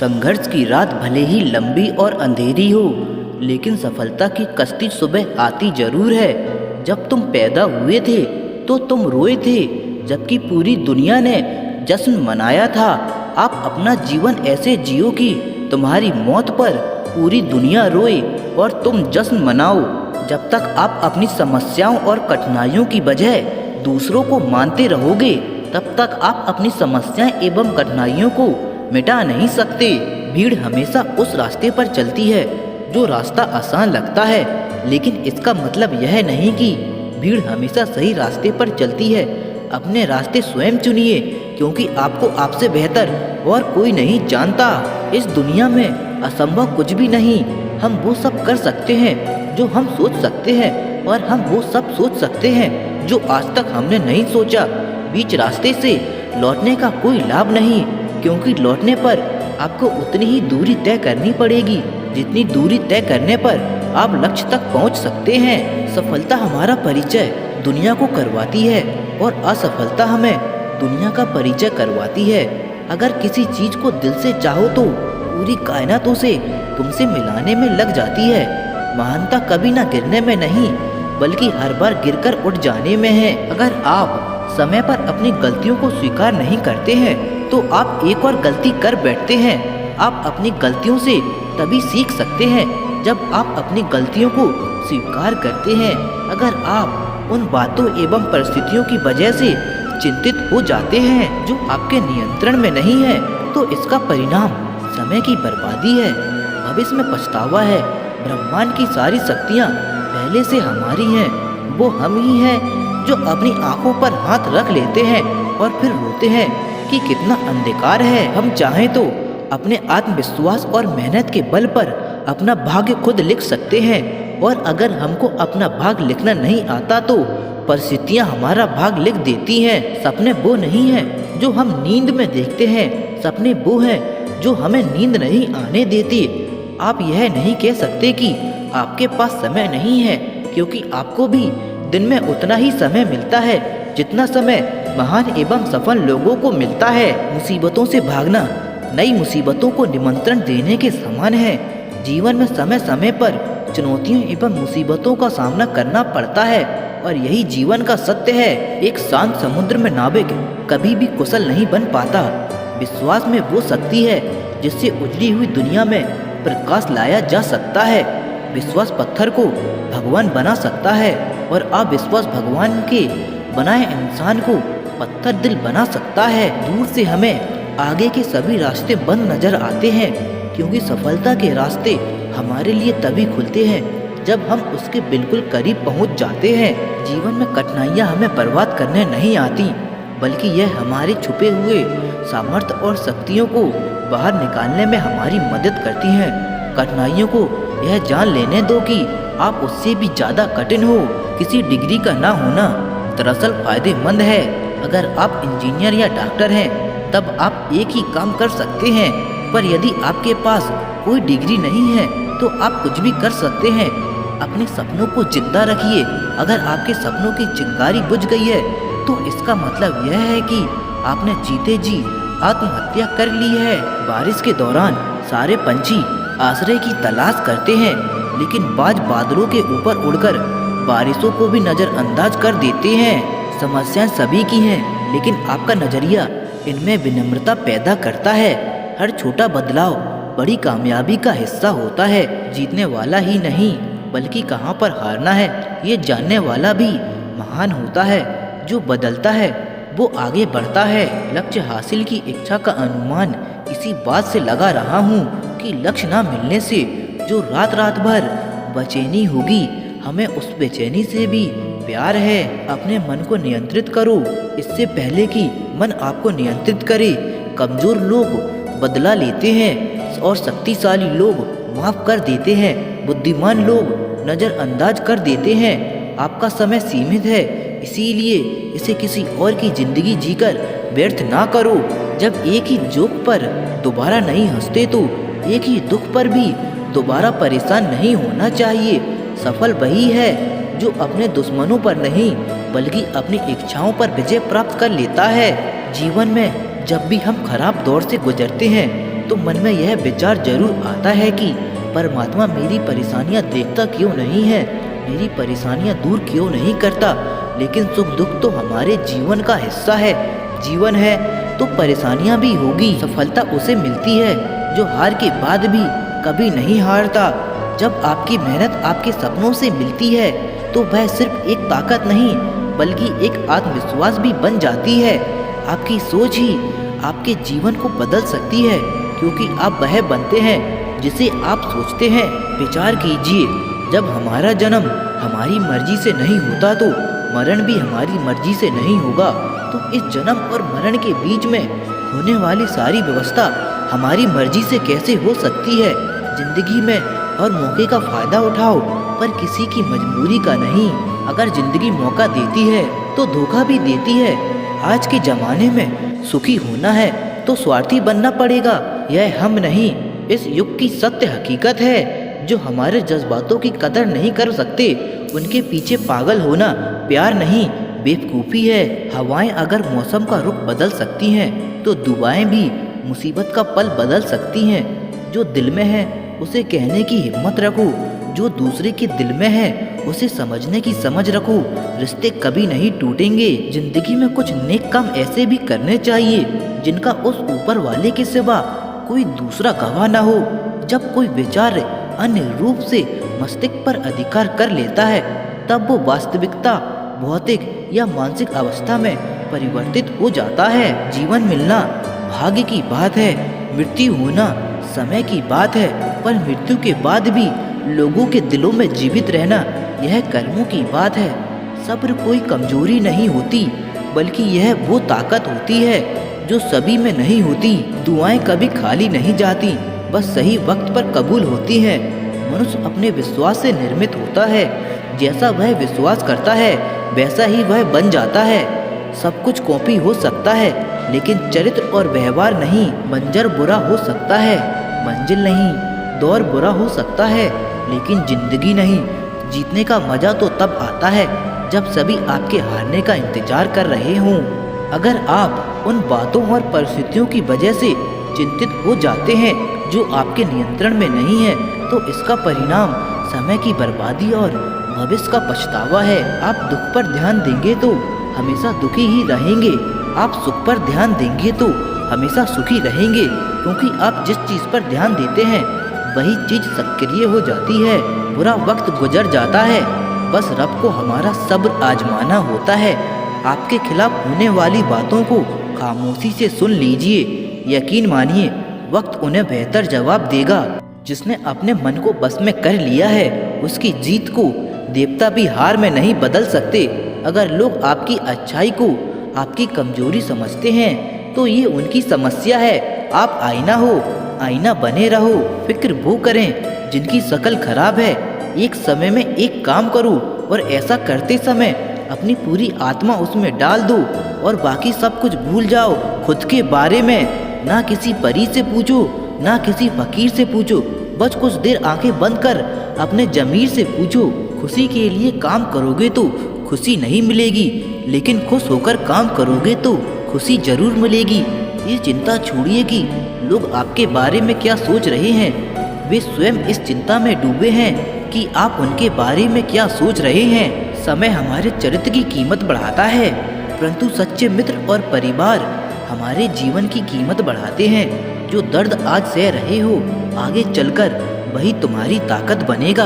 संघर्ष की रात भले ही लंबी और अंधेरी हो, लेकिन सफलता की कश्ती सुबह आती जरूर है। जब तुम पैदा हुए थे तो तुम रोए थे, जबकि पूरी दुनिया ने जश्न मनाया था। आप अपना जीवन ऐसे जियो कि तुम्हारी मौत पर पूरी दुनिया रोए और तुम जश्न मनाओ। जब तक आप अपनी समस्याओं और कठिनाइयों की वजह दूसरों को मानते रहोगे, तब तक आप अपनी समस्याएं एवं कठिनाइयों को मिटा नहीं सकते। भीड़ हमेशा उस रास्ते पर चलती है जो रास्ता आसान लगता है, लेकिन इसका मतलब यह नहीं कि भीड़ हमेशा सही रास्ते पर चलती है। अपने रास्ते स्वयं चुनिए, क्योंकि आपको आपसे बेहतर और कोई नहीं जानता। इस दुनिया में असंभव कुछ भी नहीं। हम वो सब कर सकते हैं जो हम सोच सकते हैं, और हम वो सब सोच सकते हैं जो आज तक हमने नहीं सोचा। बीच रास्ते से लौटने का कोई लाभ नहीं, क्योंकि लौटने पर आपको उतनी ही दूरी तय करनी पड़ेगी जितनी दूरी तय करने पर आप लक्ष्य तक पहुंच सकते हैं। सफलता हमारा परिचय दुनिया को करवाती है और असफलता हमें दुनिया का परिचय करवाती है। अगर किसी चीज को दिल से चाहो तो पूरी कायनात उसे तुमसे मिलाने में लग जाती है। महानता कभी ना गिरने में नहीं, बल्कि हर बार गिरकर उठ जाने में है। अगर आप समय पर अपनी गलतियों को स्वीकार नहीं करते हैं तो आप एक और गलती कर बैठते हैं। आप अपनी गलतियों से तभी सीख सकते हैं जब आप अपनी गलतियों को स्वीकार करते हैं। अगर आप उन बातों एवं परिस्थितियों की वजह से चिंतित हो जाते हैं जो आपके नियंत्रण में नहीं है, तो इसका परिणाम समय की बर्बादी है, भविष्य में पछतावा है। ब्रह्मांड की सारी शक्तियाँ पहले से हमारी हैं। वो हम ही हैं जो अपनी आंखों पर हाथ रख लेते हैं और फिर रोते हैं कि कितना अंधकार है। हम चाहें तो अपने आत्मविश्वास और मेहनत के बल पर अपना भाग्य खुद लिख सकते हैं, और अगर हमको अपना भाग्य लिखना नहीं आता तो परिस्थितियां हमारा भाग्य लिख देती हैं। सपने वो नहीं हैं जो हम नींद में देखते हैं, सपने वो हैं जो हमें नींद नहीं आने देते। आप यह नहीं कह सकते कि आपके पास समय नहीं है, क्योंकि आपको भी दिन में उतना ही समय मिलता है जितना समय महान एवं सफल लोगों को मिलता है। मुसीबतों से भागना नई मुसीबतों को निमंत्रण देने के समान है। जीवन में समय समय पर चुनौतियों एवं मुसीबतों का सामना करना पड़ता है, और यही जीवन का सत्य है। एक शांत समुद्र में नाविक कभी भी कुशल नहीं बन पाता। विश्वास में वो शक्ति है जिससे उजड़ी हुई दुनिया में प्रकाश लाया जा सकता है। विश्वास पत्थर को भगवान बना सकता है, और अविश्वास भगवान के बनाए इंसान को पत्थर दिल बना सकता है। दूर से हमें आगे के सभी रास्ते बंद नजर आते हैं, क्योंकि सफलता के रास्ते हमारे लिए तभी खुलते हैं जब हम उसके बिल्कुल करीब पहुंच जाते हैं। जीवन में कठिनाइयां हमें बर्बाद करने नहीं आती, बल्कि यह हमारे छुपे हुए सामर्थ्य और शक्तियों को बाहर निकालने में हमारी मदद करती हैं। कठिनाइयों को यह जान लेने दो कि आप उससे भी ज़्यादा कठिन हो। किसी डिग्री का ना होना दरअसल फायदेमंद है। अगर आप इंजीनियर या डॉक्टर हैं तब आप एक ही काम कर सकते हैं, पर यदि आपके पास कोई डिग्री नहीं है तो आप कुछ भी कर सकते हैं। अपने सपनों को जिंदा रखिए। अगर आपके सपनों की चिंगारी बुझ गई है तो इसका मतलब यह है कि आपने जीते जी आत्महत्या कर ली है। बारिश के दौरान सारे पंछी आश्रय की तलाश करते हैं, लेकिन बाज बादलों के ऊपर उड़कर बारिशों को भी नज़रअंदाज कर देते हैं। समस्याएं सभी की हैं, लेकिन आपका नज़रिया इनमें विनम्रता पैदा करता है। हर छोटा बदलाव बड़ी कामयाबी का हिस्सा होता है। जीतने वाला ही नहीं, बल्कि कहाँ पर हारना है ये जानने वाला भी महान होता है। जो बदलता है वो आगे बढ़ता है। लक्ष्य हासिल की इच्छा का अनुमान इसी बात से लगा रहा हूँ कि लक्ष्य ना मिलने से जो रात रात भर बेचैनी होगी, हमें उस बेचैनी से भी प्यार है। अपने मन को नियंत्रित करो इससे पहले कि मन आपको नियंत्रित करे। कमजोर लोग बदला लेते हैं और शक्तिशाली लोग माफ कर देते हैं। बुद्धिमान लोग नज़रअंदाज कर देते हैं। आपका समय सीमित है, इसीलिए इसे किसी और की जिंदगी जीकर व्यर्थ ना करो। जब एक ही जोक पर दोबारा नहीं हंसते तो एक ही दुख पर भी दोबारा परेशान नहीं होना चाहिए। सफल वही है जो अपने दुश्मनों पर नहीं बल्कि अपनी इच्छाओं पर विजय प्राप्त कर लेता है। जीवन में जब भी हम खराब दौर से गुजरते हैं तो मन में यह विचार जरूर आता है कि परमात्मा मेरी परेशानियां देखता क्यों नहीं है, मेरी परेशानियां दूर क्यों नहीं करता। लेकिन सुख दुख तो हमारे जीवन का हिस्सा है। जीवन है तो परेशानियां भी होगी। सफलता उसे मिलती है जो हार के बाद भी कभी नहीं हारता। जब आपकी मेहनत आपके सपनों से मिलती है तो वह सिर्फ एक ताकत नहीं बल्कि एक आत्मविश्वास भी बन जाती है। आपकी सोच ही आपके जीवन को बदल सकती है, क्योंकि आप वह बनते हैं जिसे आप सोचते हैं। विचार कीजिए, जब हमारा जन्म हमारी मर्जी से नहीं होता तो मरण भी हमारी मर्जी से नहीं होगा। तो इस जन्म और मरण के बीच में होने वाली सारी व्यवस्था हमारी मर्जी से कैसे हो सकती है। जिंदगी में हर मौके का फायदा उठाओ, पर किसी की मजबूरी का नहीं। अगर जिंदगी मौका देती है तो धोखा भी देती है। आज के जमाने में सुखी होना है तो स्वार्थी बनना पड़ेगा, यह हम नहीं, इस युग की सत्य हकीकत है। जो हमारे जज्बातों की कदर नहीं कर सकते उनके पीछे पागल होना प्यार नहीं, बेवकूफ़ी है। हवाएं अगर मौसम का रुख बदल सकती हैं तो दुआएं भी मुसीबत का पल बदल सकती हैं। जो दिल में है उसे कहने की हिम्मत रखो, जो दूसरे के दिल में है उसे समझने की समझ रखो। रिश्ते कभी नहीं टूटेंगे। जिंदगी में कुछ नेक काम ऐसे भी करने चाहिए जिनका उस ऊपर वाले के सिवा कोई दूसरा गवाह न हो। जब कोई विचार अन्य रूप से मस्तिष्क पर अधिकार कर लेता है तब वो वास्तविकता, भौतिक या मानसिक अवस्था में परिवर्तित हो जाता है। जीवन मिलना भाग्य की बात है, मृत्यु होना समय की बात है, पर मृत्यु के बाद भी लोगों के दिलों में जीवित रहना यह कर्मों की बात है। सब्र कोई कमजोरी नहीं होती बल्कि यह वो ताकत होती है जो सभी में नहीं होती। दुआएं कभी खाली नहीं जाती, बस सही वक्त पर कबूल होती हैं। मनुष्य अपने विश्वास से निर्मित होता है, जैसा वह विश्वास करता है वैसा ही वह बन जाता है। सब कुछ कॉपी हो सकता है लेकिन चरित्र और व्यवहार नहीं। मंजर बुरा हो सकता है, मंजिल नहीं। दौर बुरा हो सकता है लेकिन जिंदगी नहीं। जीतने का मजा तो तब आता है जब सभी आपके हारने का इंतजार कर रहे हों। अगर आप उन बातों और परिस्थितियों की वजह से चिंतित हो जाते हैं जो आपके नियंत्रण में नहीं है तो इसका परिणाम समय की बर्बादी और भविष्य का पछतावा है। आप दुख पर ध्यान देंगे तो हमेशा दुखी ही रहेंगे, आप सुख पर ध्यान देंगे तो हमेशा सुखी रहेंगे, क्योंकि आप जिस चीज़ पर ध्यान देते हैं वही चीज़ सक्रिय हो जाती है। बुरा वक्त गुजर जाता है, बस रब को हमारा सब्र आजमाना होता है। आपके खिलाफ होने वाली बातों को खामोशी से सुन लीजिए, यकीन मानिए वक्त उन्हें बेहतर जवाब देगा। जिसने अपने मन को बस में कर लिया है उसकी जीत को देवता भी हार में नहीं बदल सकते। अगर लोग आपकी अच्छाई को आपकी कमजोरी समझते हैं तो ये उनकी समस्या है। आप आईना हो, आईना बने रहो। फिक्र वो करें जिनकी शक्ल खराब है। एक समय में एक काम करो और ऐसा करते समय अपनी पूरी आत्मा उसमें डाल दो और बाकी सब कुछ भूल जाओ। खुद के बारे में ना किसी परी से पूछो ना किसी फकीर से पूछो, बस कुछ देर आंखें बंद कर अपने जमीर से पूछो। खुशी के लिए काम करोगे तो खुशी नहीं मिलेगी, लेकिन खुश होकर काम करोगे तो खुशी जरूर मिलेगी। ये चिंता छोड़िए कि लोग आपके बारे में क्या सोच रहे हैं। वे स्वयं इस चिंता में डूबे हैं कि आप उनके बारे में क्या सोच रहे हैं। समय हमारे चरित्र की कीमत बढ़ाता है, परंतु सच्चे मित्र और परिवार हमारे जीवन की कीमत बढ़ाते हैं। जो दर्द आज सह रहे हो आगे चलकर वही तुम्हारी ताकत बनेगा।